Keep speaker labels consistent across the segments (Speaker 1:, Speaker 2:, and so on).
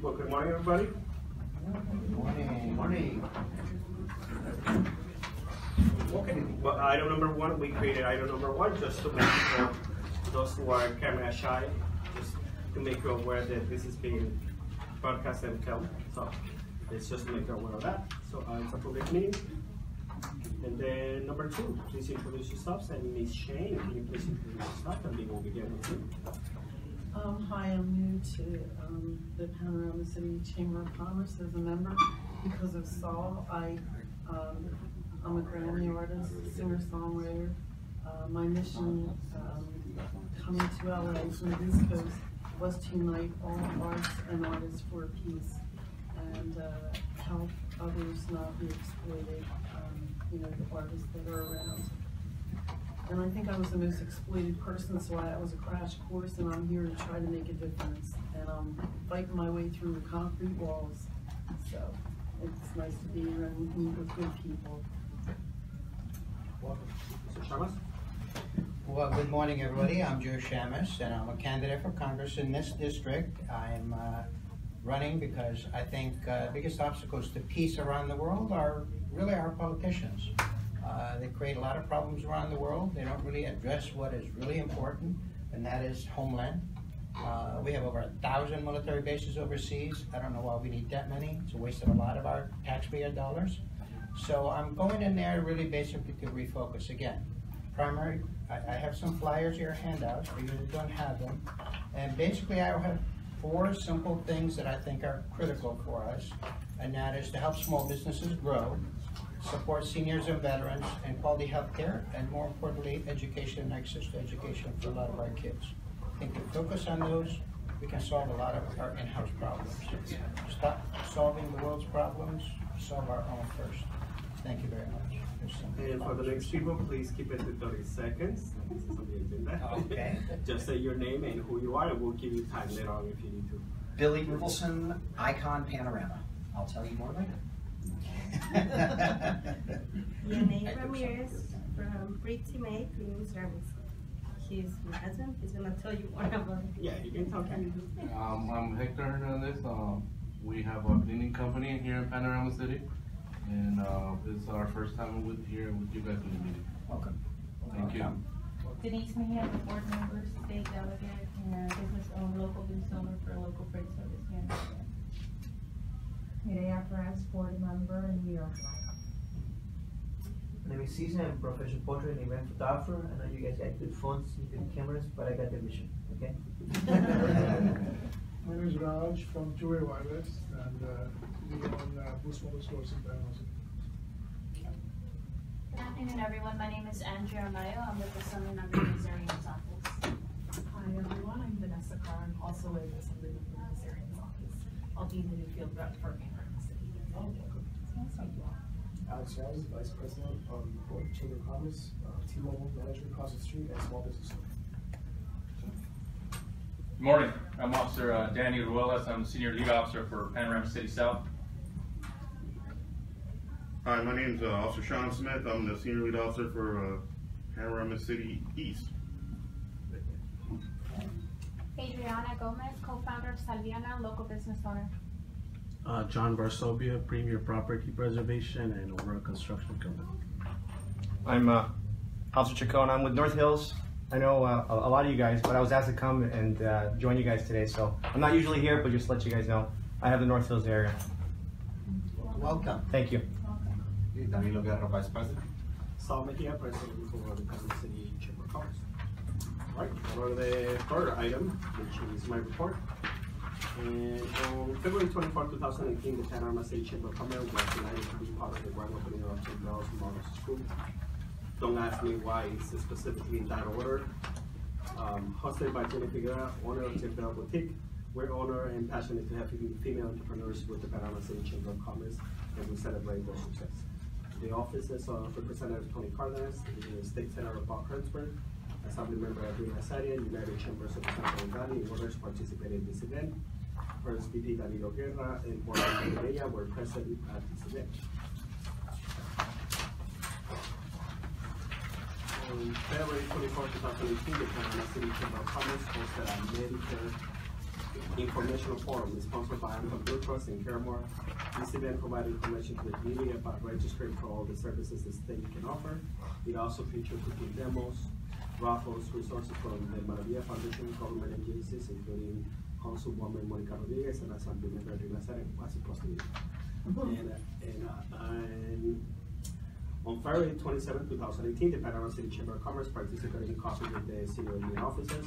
Speaker 1: Well, good morning, everybody.
Speaker 2: Good morning. Morning.
Speaker 1: Okay. Well, item number one, we created item number one just to make people, those who are camera shy, just to make you aware that this is being broadcast and filmed. So it's just to make you aware of that. So it's a public meeting. And then number two, please introduce yourselves. And Ms. Shane, can you please introduce yourself and we will begin with you.
Speaker 3: Hi, I'm new to the Panorama City Chamber of Commerce as a member. Because of Saul, I'm a Grammy artist, singer-songwriter. My mission coming to LA from the East Coast was to unite all arts and artists for peace and help others not be exploited, the artists that are around. And I think I was the most exploited person, so I was a crash course, and I'm here to try to make a difference. And I'm fighting my way through the concrete walls. So it's nice to be here and meet with good people.
Speaker 1: Welcome. Mr. Shamas?
Speaker 2: Well, good morning, everybody. I'm Joe Shamus, and I'm a candidate for Congress in this district. I'm running because I think the biggest obstacles to peace around the world are really our politicians. They create a lot of problems around the world. They don't really address what is really important, and that is homeland. We have over 1,000 military bases overseas. I don't know why we need that many. It's a waste of a lot of our taxpayer dollars. So I'm going in there really basically to refocus again. Primary, I have some flyers here, handouts, for you that don't have them. And basically I have 4 simple things that I think are critical for us, and that is to help small businesses grow, support seniors and veterans, and quality health care, and more importantly, education and access to education for a lot of our kids. I think if we focus on those, we can solve a lot of our in-house problems. Stop solving the world's problems, solve our own first. Thank you very much.
Speaker 1: And for the next people, please keep it to 30 seconds. This is on the agenda.
Speaker 2: Okay.
Speaker 1: Just say your name and who you are, and we'll give you time later on if you need to.
Speaker 4: Billy Rivelson, Icon Panorama. I'll tell you more later.
Speaker 5: Yanae Ramirez from Pretty Made Cleaning Service. He's my husband. He's gonna tell you more about it.
Speaker 1: Yeah, you can talk.
Speaker 6: I'm Hector Hernandez. We have a cleaning company here in Panorama City, and this is our first time here with you guys in the meeting.
Speaker 4: Welcome.
Speaker 6: Thank you.
Speaker 7: Denise Mejia, the board member, state delegate, and local business owner for a local freight service here.
Speaker 8: Mireya Perez, board member in New York.
Speaker 9: My name is Cesar. I'm a professional portrait and event photographer. I know you guys got good phones and good cameras, but I got the vision, okay?
Speaker 10: My name is Raj from Two-Way Wireless, and we own Boost Mobile stores in Panorama City.
Speaker 11: Good afternoon, everyone. My name is Andrea Mayo. I'm with the Assembly Member Nazarian's office.
Speaker 12: Hi, everyone. I'm Vanessa Carr. I'm also with the Assembly Member Nazarian's office. I'll be the new field rep for Panorama City. Oh, welcome. Thank you all.
Speaker 10: Alex Ramos, Vice President of the Chamber of Commerce, T-Mobile Manager across the street, and Small Business Owner.
Speaker 13: Good morning. I'm Officer Danny Ruelas. I'm the Senior Lead Officer for Panorama City South.
Speaker 14: Hi, my name is Officer Sean Smith. I'm the Senior Lead Officer for Panorama City East.
Speaker 11: Adriana Gomez, co-founder of Salviana, local business owner.
Speaker 15: John Varsobia, Premier Property Preservation and Aurora Construction Company.
Speaker 16: I'm Officer Chacon. I'm with North Hills. I know a lot of you guys, but I was asked to come and join you guys today, so I'm not usually here, but just to let you guys know, I have the North Hills area.
Speaker 2: Welcome.
Speaker 16: Thank you.
Speaker 4: Danilo Guerra, Vice President.
Speaker 1: Saul Mejia, President for the Panorama City Chamber of Commerce. All right, for the third item, which is my report. And on February 24, 2018, the Panorama City Chamber of Commerce was delighted to be part of the grand opening of St. Charles Model School. Don't ask me why it's specifically in that order. Hosted by Jenny Figueroa, owner of Tempera Boutique. We're honored and passionate to have female entrepreneurs with the Panorama City Chamber of Commerce, and we celebrate their success. The offices of Representative Tony Cardenas, the State Senator Bob Hertzberg, Assembly Member Adriana Saria, United Chambers of San Juan, and others participated in this event. First VP Danilo Guerra and Board Member Mireya were present at this event. On February 24, 2018, the Panorama City Chamber of Commerce hosted a Medicare informational forum is sponsored by Anthem Blue Cross in Caramore. This event provides information to the community about registering for all the services the state can offer. It also features cooking demos, raffles, resources from the Maravilla Foundation, government agencies, including Councilwoman Monica Rodriguez and Assemblymember Rina Saren, was supposed to be. And on February 27, 2018, the Panorama City Chamber of Commerce participated in coffee with the city union officers,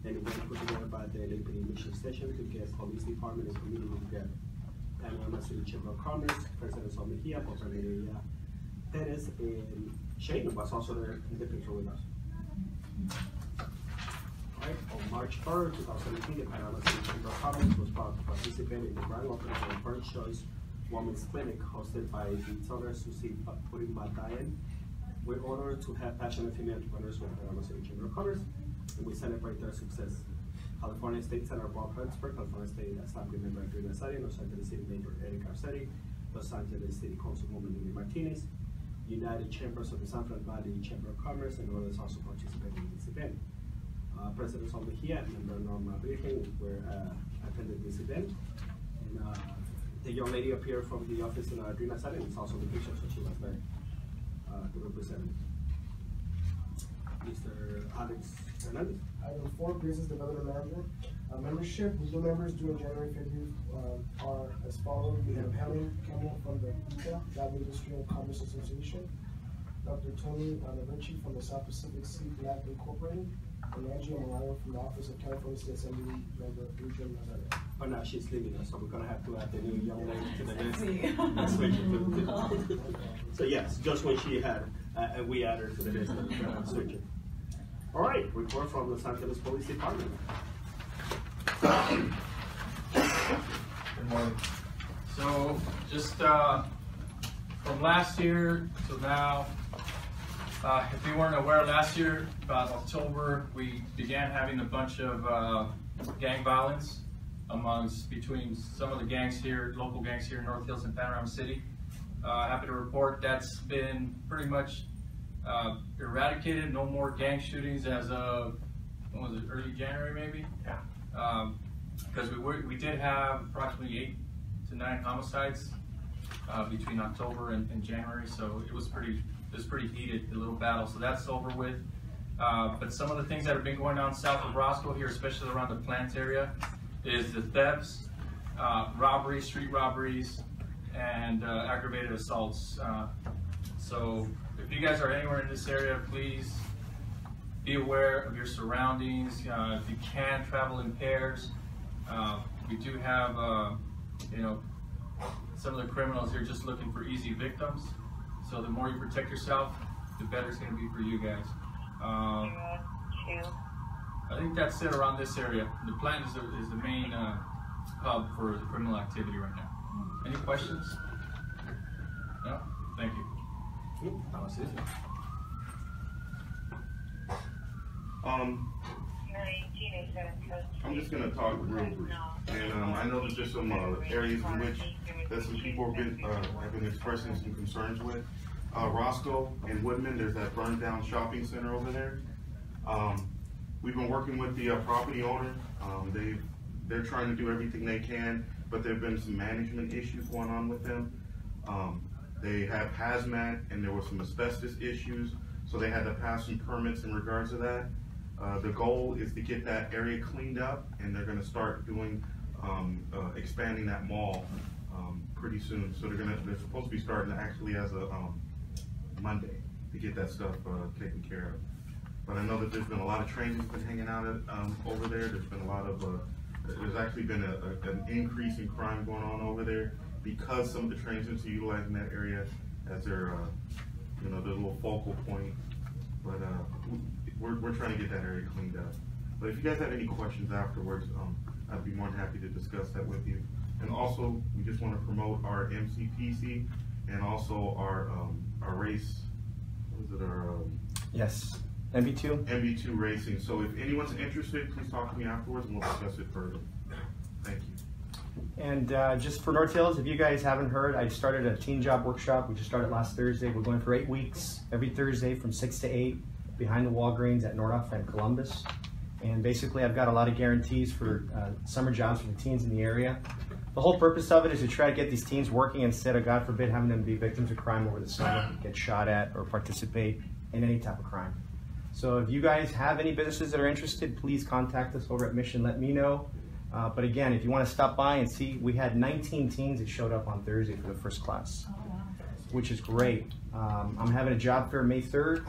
Speaker 1: and it was put together by the LAPD Mission Station to get police department and community together. Panorama City Chamber of Commerce, President Sol Mejia, Representative Perez, and Shane was also there in the picture with us. Right. On March 3rd, 2018, the Panorama City Chamber of Commerce was proud to participate in the grand opening of the First Choice Women's Clinic hosted by the owner Susie Purimatayan. We're honored to have passionate female entrepreneurs with the Panorama City Chamber of Commerce, and we celebrate their success. California State Senator Bob Hertzberg, California State Assemblymember Rina Saren, Los Angeles City Mayor Eric Arcetti, Los Angeles City Councilwoman Lily Martinez, United Chambers of the San Fernando Valley Chamber of Commerce, and others also participating in this event. President Sol Mejia and Member Norma Virgen attended this event. And, the young lady appeared from the office in Rina Saren. It's also the picture, so she was there to represent Mr. Alex Hernandez.
Speaker 10: Item 4, Business Development Manager. Membership, new members during January, February are as follows. We have Helen Campbell from the ICA, Valley Industrial Commerce Association, Dr. Tony Navarchi from the South Pacific Sea Lab Incorporated, and Angie Amarayo from the Office of California State Assembly Member Region Nazario.
Speaker 1: But now she's leaving us, so we're going to have to add the new young lady to the list and switch it to So yes, just when she had, and we add her to the list, we're going to switch it. All right, report from Los Angeles Police Department.
Speaker 13: Good morning. So just from last year to now, if you weren't aware, last year, about October, we began having a bunch of gang violence between some of the gangs here, local gangs here in North Hills and Panorama City. Happy to report that's been pretty much eradicated. No more gang shootings as of, when was it, early January maybe? Yeah. Because we did have approximately 8 to 9 homicides between October and January, so it was pretty heated, a little battle. So that's over with. But some of the things that have been going on south of Roscoe here, especially around the plant area, is the thefts, robberies, street robberies, and aggravated assaults. So if you guys are anywhere in this area, please be aware of your surroundings. If you can, travel in pairs. We do have, some of the criminals here just looking for easy victims. So the more you protect yourself, the better it's going to be for you guys. I think that's it around this area. The plant is the main hub for the criminal activity right now. Any questions? No? Thank you. That was it.
Speaker 14: I'm just going to talk real brief. And I know that there's some areas in which that some people have been expressing some concerns with. Roscoe and Woodman, there's that burned down shopping center over there. We've been working with the property owner. They're trying to do everything they can, but there have been some management issues going on with them. They have hazmat and there were some asbestos issues, so they had to pass some permits in regards to that. The goal is to get that area cleaned up, and they're going to start doing expanding that mall pretty soon. So they're supposed to be starting actually as a Monday to get that stuff taken care of. But I know that there's been a lot of trains that's been hanging out over there. There's been a lot of there's actually been an increase in crime going on over there because some of the train stations are utilizing that area as their their little focal point. But we're trying to get that area cleaned up. But if you guys have any questions afterwards, I'd be more than happy to discuss that with you. And also, we just want to promote our MCPC and also our race. What is it? Our
Speaker 16: yes, MB2.
Speaker 14: MB2 racing. So if anyone's interested, please talk to me afterwards, and we'll discuss it further. Thank you.
Speaker 16: And just for North Hills, if you guys haven't heard, I started a teen job workshop. We just started last Thursday. We're going for 8 weeks, every Thursday from 6 to 8, behind the Walgreens at Nordhoff and Columbus. And basically, I've got a lot of guarantees for summer jobs for the teens in the area. The whole purpose of it is to try to get these teens working instead of, God forbid, having them be victims of crime over the summer, get shot at, or participate in any type of crime. So if you guys have any businesses that are interested, please contact us over at Mission. Let me know. But again, if you want to stop by and see, we had 19 teens that showed up on Thursday for the first class, which is great. I'm having a job fair May 3rd,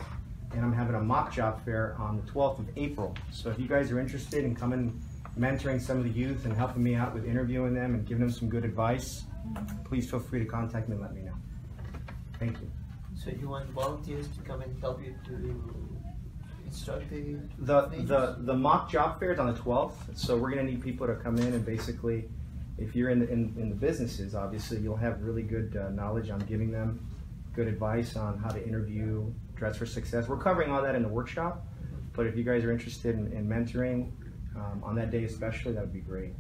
Speaker 16: and I'm having a mock job fair on the 12th of April. So if you guys are interested in coming, mentoring some of the youth and helping me out with interviewing them and giving them some good advice, please feel free to contact me and let me know. Thank you.
Speaker 9: So you want volunteers to come and help you to instruct
Speaker 16: the mock job fair is on the 12th, so we're going to need people to come in and basically, if you're in the businesses, obviously you'll have really good knowledge on giving them good advice on how to interview, dress for success. We're covering all that in the workshop, but if you guys are interested in mentoring on that day especially, that would be great.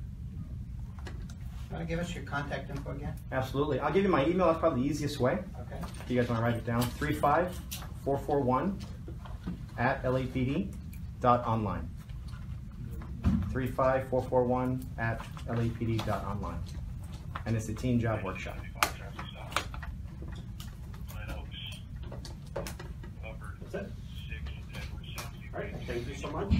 Speaker 2: Want to give us your contact info again?
Speaker 16: Absolutely. I'll give you my email. That's probably the easiest way.
Speaker 2: Okay.
Speaker 16: If you guys want to write it down, 35441@lapd.online. 35441@lapd.online. And it's the Teen Job Workshop.
Speaker 1: That's it. All right, thank you so much.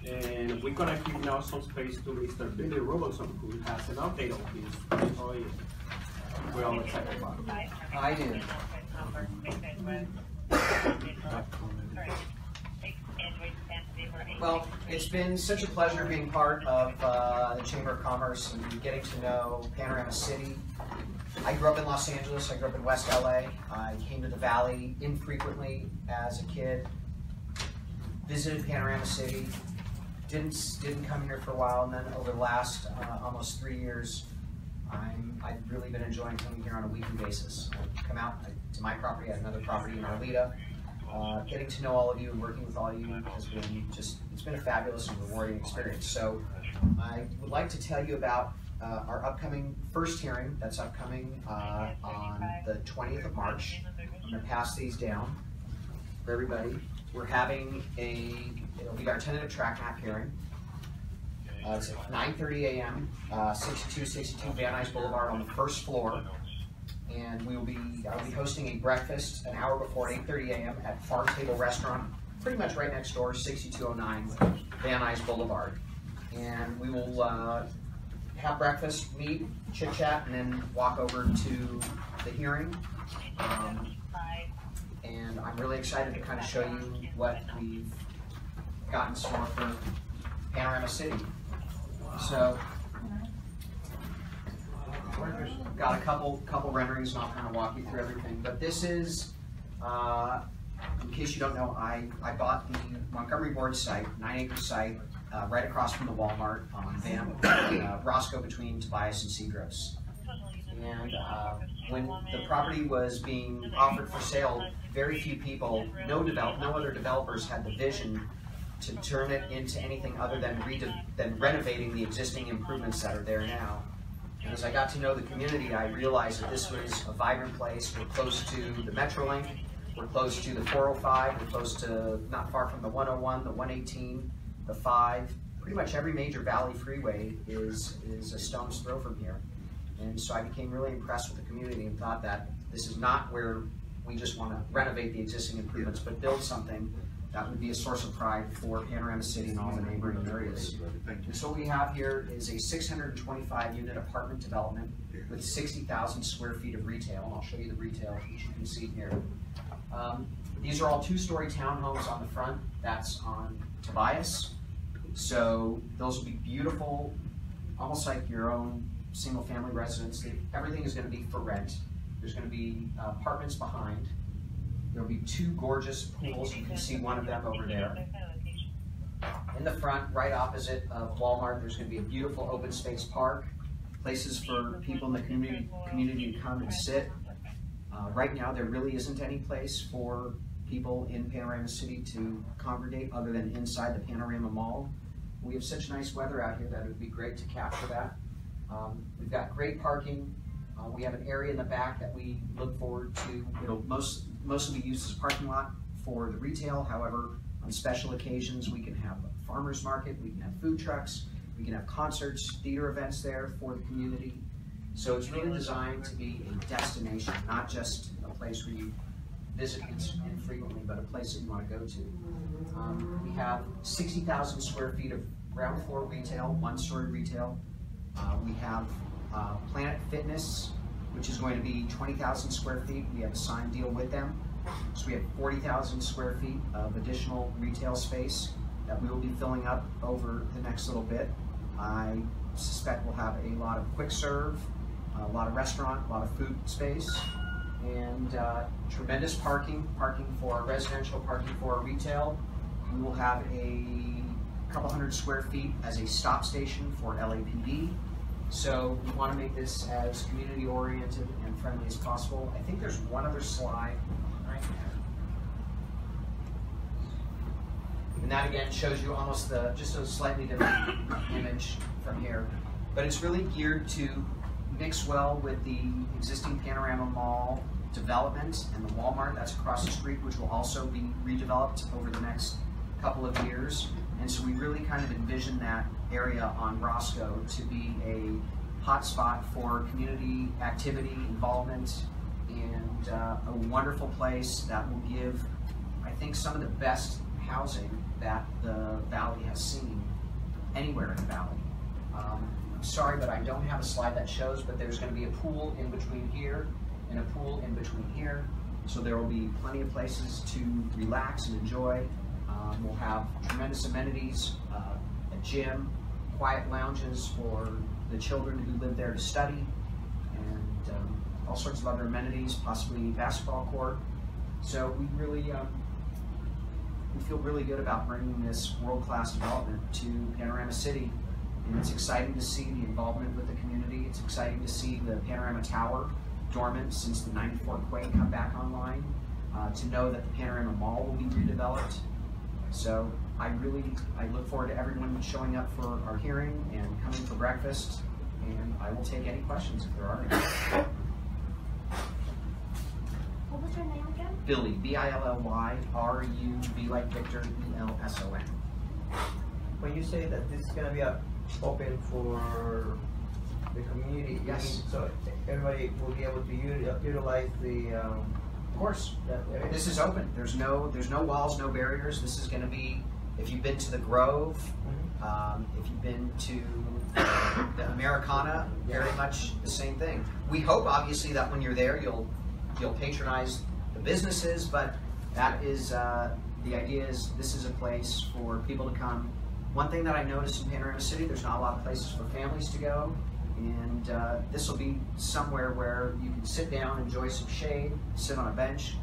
Speaker 1: And we're gonna give now some space to Mr. Billy Robinson, who has an update on his employee. We're all excited about it.
Speaker 4: I do. Well, it's been such a pleasure being part of the Chamber of Commerce and getting to know Panorama City. I grew up in Los Angeles. I grew up in West LA. I came to the Valley infrequently as a kid. Visited Panorama City. Didn't come here for a while, and then over the last almost 3 years, I've really been enjoying coming here on a weekly basis. I come out to my property. I have another property in Arleta. Getting to know all of you and working with all of you has been it's been a fabulous and rewarding experience. So I would like to tell you about our upcoming first hearing that's upcoming on the 20th of March. I'm going to pass these down for everybody. We're having it'll be our tentative track map hearing. It's at 9:30 a.m., 6262 Van Nuys Boulevard on the first floor. And I'll be hosting a breakfast an hour before 8:30 a.m. at Farm Table Restaurant, pretty much right next door, 6209 Van Nuys Boulevard. And we will have breakfast, meet, chit-chat, and then walk over to the hearing. And I'm really excited to kind of show you what we've got in store for Panorama City. So, got a couple renderings, and I'll kind of walk you through everything. But this is, in case you don't know, I bought the Montgomery Ward site, 9-acre site, right across from the Walmart on Roscoe between Tobias and Seagross. And when the property was being offered for sale, very few people, no other developers had the vision to turn it into anything other than renovating the existing improvements that are there now. And as I got to know the community, I realized that this was a vibrant place. We're close to the Metrolink, we're close to the 405, we're close to not far from the 101, the 118, the 5. Pretty much every major valley freeway is a stone's throw from here. And so I became really impressed with the community and thought that this is not where we just want to renovate the existing improvements, but build something that would be a source of pride for Panorama City and all the neighboring areas. And so what we have here is a 625-unit apartment development with 60,000 square feet of retail, and I'll show you the retail, which you can see here. These are all two-story townhomes on the front. That's on Tobias. So those will be beautiful, almost like your own single-family residence. Everything is going to be for rent. There's going to be apartments behind. There'll be 2 gorgeous pools. You can see one of them over there. In the front, right opposite of Walmart, there's going to be a beautiful open space park, places for people in the community to come and sit. Right now, there really isn't any place for people in Panorama City to congregate other than inside the Panorama Mall. We have such nice weather out here that it would be great to capture that. We've got great parking. We have an area in the back that we look forward to. It'll mostly be used as a parking lot for the retail. However, On special occasions, we can have a farmer's market, we can have food trucks, we can have concerts, theater events there for the community. So it's really designed to be a destination, not just a place where you visit infrequently, but a place that you want to go to. We have 60,000 square feet of ground floor retail, one-story retail. We have Planet Fitness, which is going to be 20,000 square feet. We have a signed deal with them. So we have 40,000 square feet of additional retail space that we will be filling up over the next little bit. I suspect we'll have a lot of quick serve, a lot of restaurant, a lot of food space, and tremendous parking for residential, parking for retail. We will have a couple hundred square feet as a stop station for LAPD. So we want to make this as community oriented and friendly as possible. I think there's one other slide right there. And that again shows you almost just a slightly different image from here. But it's really geared to mix well with the existing Panorama Mall development and the Walmart that's across the street, which will also be redeveloped over the next couple of years. And so we really kind of envision that area on Roscoe to be a hotspot for community activity, involvement, and a wonderful place that will give, I think, some of the best housing that the Valley has seen anywhere in the Valley. I'm sorry, but I don't have a slide that shows, but there's going to be a pool in between here and a pool in between here. So there will be plenty of places to relax and enjoy. We'll have tremendous amenities, a gym, quiet lounges for the children who live there to study, and all sorts of other amenities, possibly basketball court. So we really we feel really good about bringing this world-class development to Panorama City, and it's exciting to see the involvement with the community. It's exciting to see the Panorama Tower, dormant since the '94 quake, come back online, to know that the Panorama Mall will be redeveloped. So I look forward to everyone showing up for our hearing and coming for breakfast, and I will take any questions if there are any.
Speaker 5: What was your name again?
Speaker 4: Billy, B-I-L-L-Y, R-U-B like Victor, E-L-S-O-N.
Speaker 9: When you say that this is going to be open for the community,
Speaker 4: yes.
Speaker 9: So everybody will be able to utilize the
Speaker 4: of course. This is open. There's no walls, no barriers. This is going to be, if you've been to the Grove, if you've been to the Americana, very much the same thing. We hope, obviously, that when you're there, you'll patronize the businesses, but that is the idea. Is this is a place for people to come. One thing that I noticed in Panorama City, there's not a lot of places for families to go. And this will be somewhere where you can sit down, enjoy some shade, sit on a bench,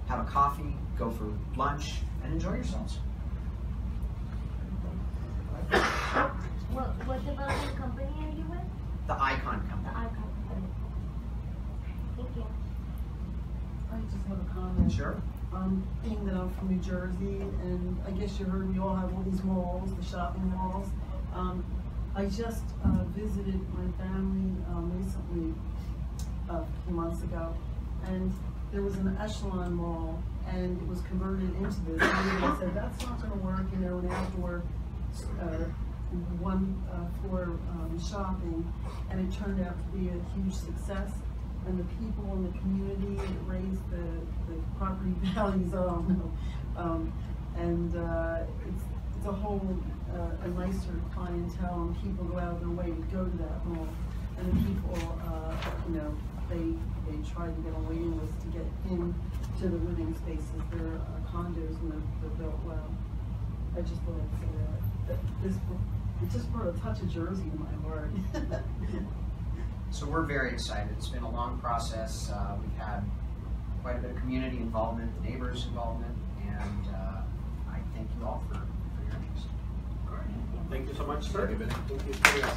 Speaker 4: have a coffee, go for lunch, and enjoy yourselves.
Speaker 5: What development company are you with?
Speaker 4: The Icon Company.
Speaker 5: The Icon Company. Thank you.
Speaker 3: I just have a comment.
Speaker 4: Sure.
Speaker 3: Being that I'm from New Jersey, and I guess you heard we all have all these malls, the shopping malls. I just visited my family recently, a few months ago, and there was an Echelon mall, and it was converted into this. And they said that's not going to work, you know, an outdoor one floor shopping, and it turned out to be a huge success. And the people in the community, it raised the property values. It's a whole a nicer clientele, and people go out of their way to go to that mall. And the people, you know, they try to get a waiting list to get into the living spaces. They're condos, and they're built well. I just thought I'd say that it just brought a touch of Jersey to my heart.
Speaker 4: So we're very excited. It's been a long process. We've had quite a bit of community involvement, neighbors involvement, and I thank you all for your interest.
Speaker 1: All right. Well, thank you so much, sir. Thank you for your...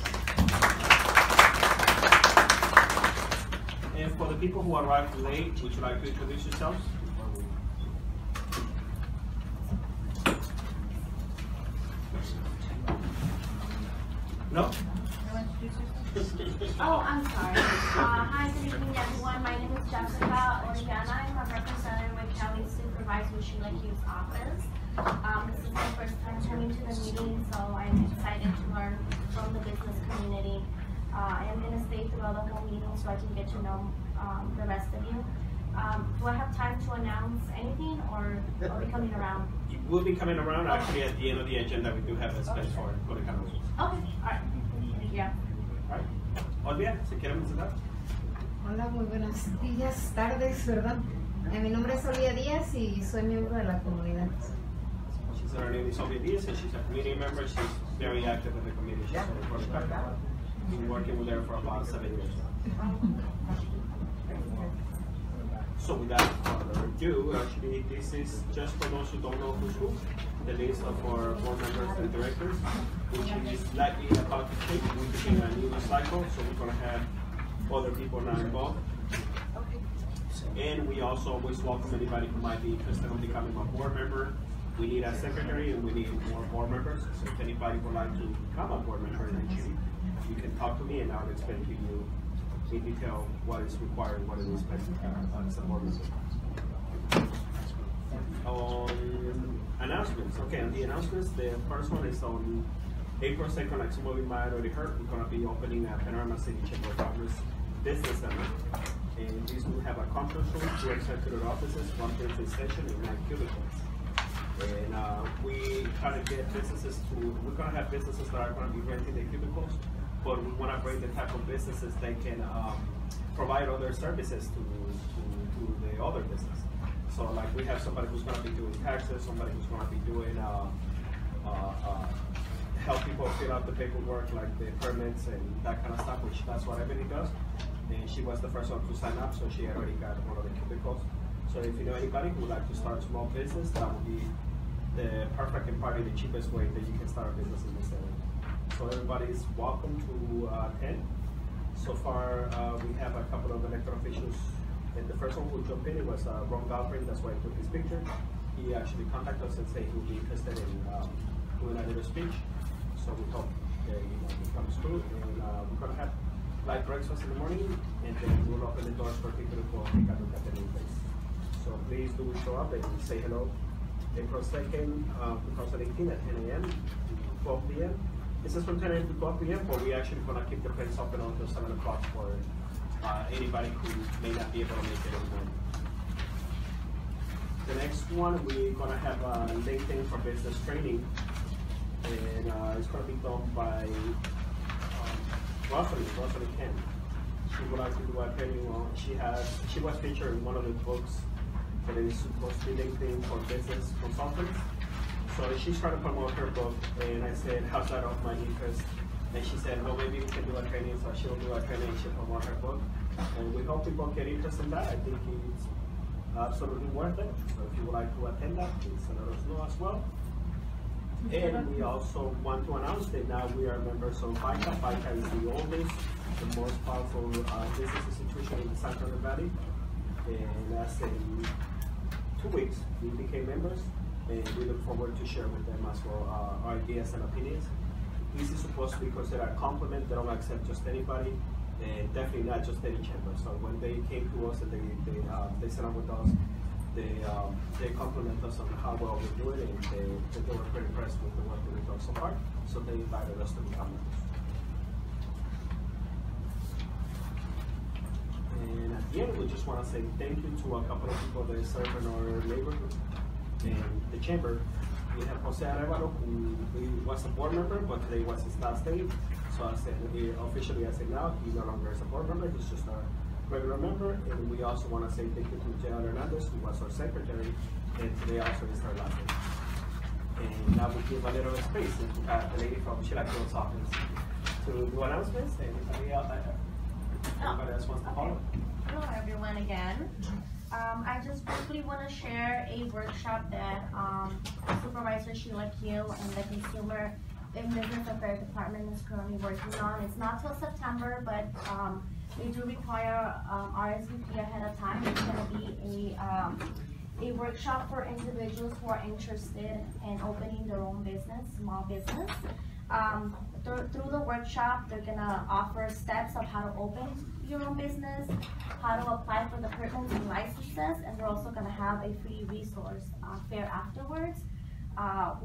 Speaker 1: And for the people who arrived late, would you like to introduce yourselves? No?
Speaker 11: Oh, I'm sorry. Hi, good evening, everyone. My name is Jessica Oriana. I'm a representative with County Supervisor Sheila Hughes' office.
Speaker 5: This is my first time coming to the meeting, so I'm excited to learn from the business community. I am going to stay throughout the whole meeting so I can get to know the rest of you. Do I have time to announce anything, or are we coming around?
Speaker 1: We'll be coming around. Actually, at the end of the agenda, we do have a space for the cameras.
Speaker 5: Okay, all right. Thank you.
Speaker 1: All right. Olvia, ¿se quieren presentar?
Speaker 8: Hola, muy buenos días, tardes, ¿verdad? Mi nombre es Olvia Díaz y soy miembro de la comunidad.
Speaker 1: She said her name is Olvia Diaz, and she's a community member. She's very active in the community. She's been working with her for about 7 years. So without further ado, actually, this is just for those who don't know who's who, the list of our board members and directors, which is likely about to change. We begin a new cycle, so we're going to have other people now involved. And we also always welcome anybody who might be interested in becoming a board member. We need a secretary and we need more board members. So if anybody would like to become a board member, you can talk to me and I'll explain to you in detail what is required, what is expected as a board member. On announcements, okay, on the announcements, the first one is on April 2nd, like some of you might already heard, we're going to be opening a Panorama City Chamber of Commerce Business Center. And this will have a conference room, 2 executive offices, 1 business session, and 9 cubicles. And we try to get businesses to, we're going to have businesses that are going to be renting the cubicles, but we want to bring the type of businesses that can provide other services to the other business. So like we have somebody who's going to be doing taxes, somebody who's going to be doing help people fill out the paperwork, like the permits and that kind of stuff, which that's what Ebony does. And she was the first one to sign up, so she already got one of the cubicles. So if you know anybody who would like to start a small business, that would be the perfect and probably the cheapest way that you can start a business in this area. So everybody is welcome to attend. So far, we have a couple of elected officials. And the first one who jumped in, it was Ron Galbraith. That's why I took his picture. He actually contacted us and said he would be interested in doing a little speech. So we hope that he comes through. And we're going to have light breakfast in the morning, and then we'll open the doors for people to go and take a look at the new place. So please do show up and say hello. April 2nd, 2018 at 10 a.m. to 12 p.m. This is from 10 a.m. to 12 p.m., but we're actually going to keep the place open until 7 o'clock for anybody who may not be able to make it anymore. The next one, we're going to have a LinkedIn for business training, and it's going to be done by Rosalie Ken. She would like to do a training on, she was featured in one of the books that is supposed to be LinkedIn for business consultants. So she's trying to promote her book, and I said, how's that of my interest? And she said, well, maybe we can do a training, so she'll do a training and she'll promote her book. And we hope people get interested in that. I think it's absolutely worth it. So if you would like to attend that, please let us know as well. And we also want to announce that now we are members of FICA. FICA is the oldest, the most powerful business institution in the San Fernando Valley. And as in 2 weeks, we became members, and we look forward to share with them as well our ideas and opinions. This is supposed to be considered a compliment. They don't accept just anybody, and definitely not just any chamber. So when they came to us and they set up with us, they compliment us on how well we do it, and they were pretty impressed with the work that we've done so far. So they invited us to become members. And at the end, we just want to say thank you to a couple of people that serve in our neighborhood and the chamber. We have Jose Arevalo, who was a board member, but today was his last day. So I said, officially, I say now, he no longer is a board member, he's just a regular member. And we also want to say thank you to J.R. Hernandez, who was our secretary, and today also is her last day. And now we give a little space to the lady from Chilaquilo's office to do announcements. Anybody else wants to follow?
Speaker 5: Hello everyone again. I just briefly want to share a workshop that Supervisor Sheila Keel and the Consumer and Business Affairs Department is currently working on. It's not till September, but we do require RSVP ahead of time. It's going to be a workshop for individuals who are interested in opening their own business, small business. Through the workshop, they're going to offer steps of how to open your own business, how to apply for the permits and licenses, and they're also going to have a free resource fair afterwards.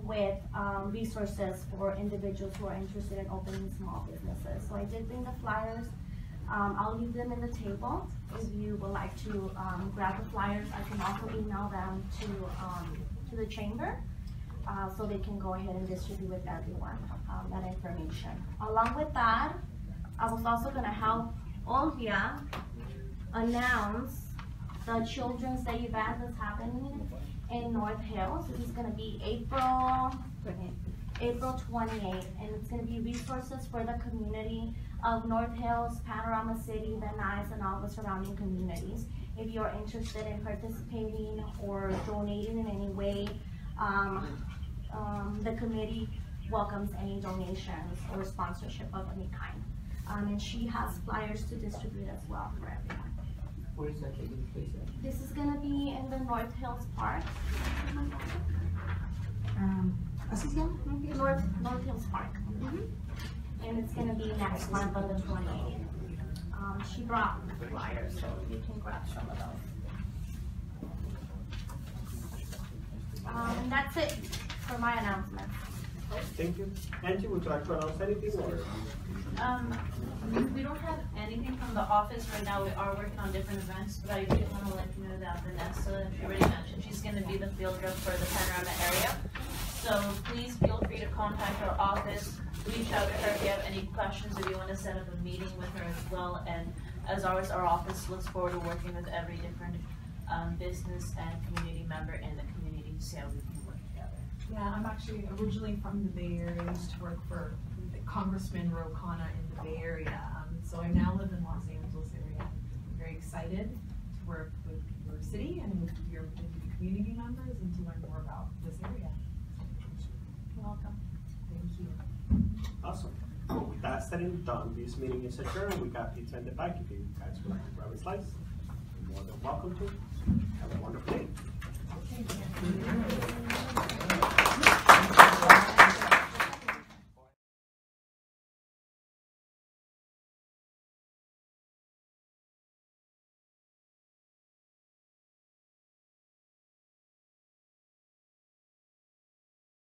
Speaker 5: with resources for individuals who are interested in opening small businesses. So I did bring the flyers. I'll leave them in the table. If you would like to grab the flyers, I can also email them to the chamber so they can go ahead and distribute with everyone that information. Along with that, I was also going to help Olvia announce the Children's Day event that's happening in North Hills. This is going to be April 28th, and it's going to be resources for the community of North Hills, Panorama City, Van Nuys, and all the surrounding communities. If you're interested in participating or donating in any way, the committee welcomes any donations or sponsorship of any kind. And she has flyers to distribute as well for everyone.
Speaker 9: Where is that taking place at?
Speaker 5: This is going to be in the North Hills Park. North Hills Park. And it's going to be next month on the 28th. She brought flyers, so you can grab some of those. And that's it for my announcement.
Speaker 1: Thank you. Angie, would you like to announce anything or?
Speaker 11: We don't have anything from the office right now. We are working on different events, but I did want to let you know that Vanessa, she already mentioned, she's going to be the field rep for the Panorama area. So please feel free to contact our office, reach out to her if you have any questions, if you want to set up a meeting with her as well. And as always, our office looks forward to working with every different business and community member in the community to see how we can work together.
Speaker 12: Yeah, I'm actually originally from the Bay Area. I used to work for Congressman Ro Khanna in the Bay Area. So I now live in Los Angeles area. I'm very excited to work with your city and with your community members and to learn more about this area.
Speaker 11: You're welcome.
Speaker 12: Thank you.
Speaker 1: Awesome. Well, with that said and done, this meeting is adjourned. We got pizza in the back. If you guys would like to grab a slice, you're more than welcome to.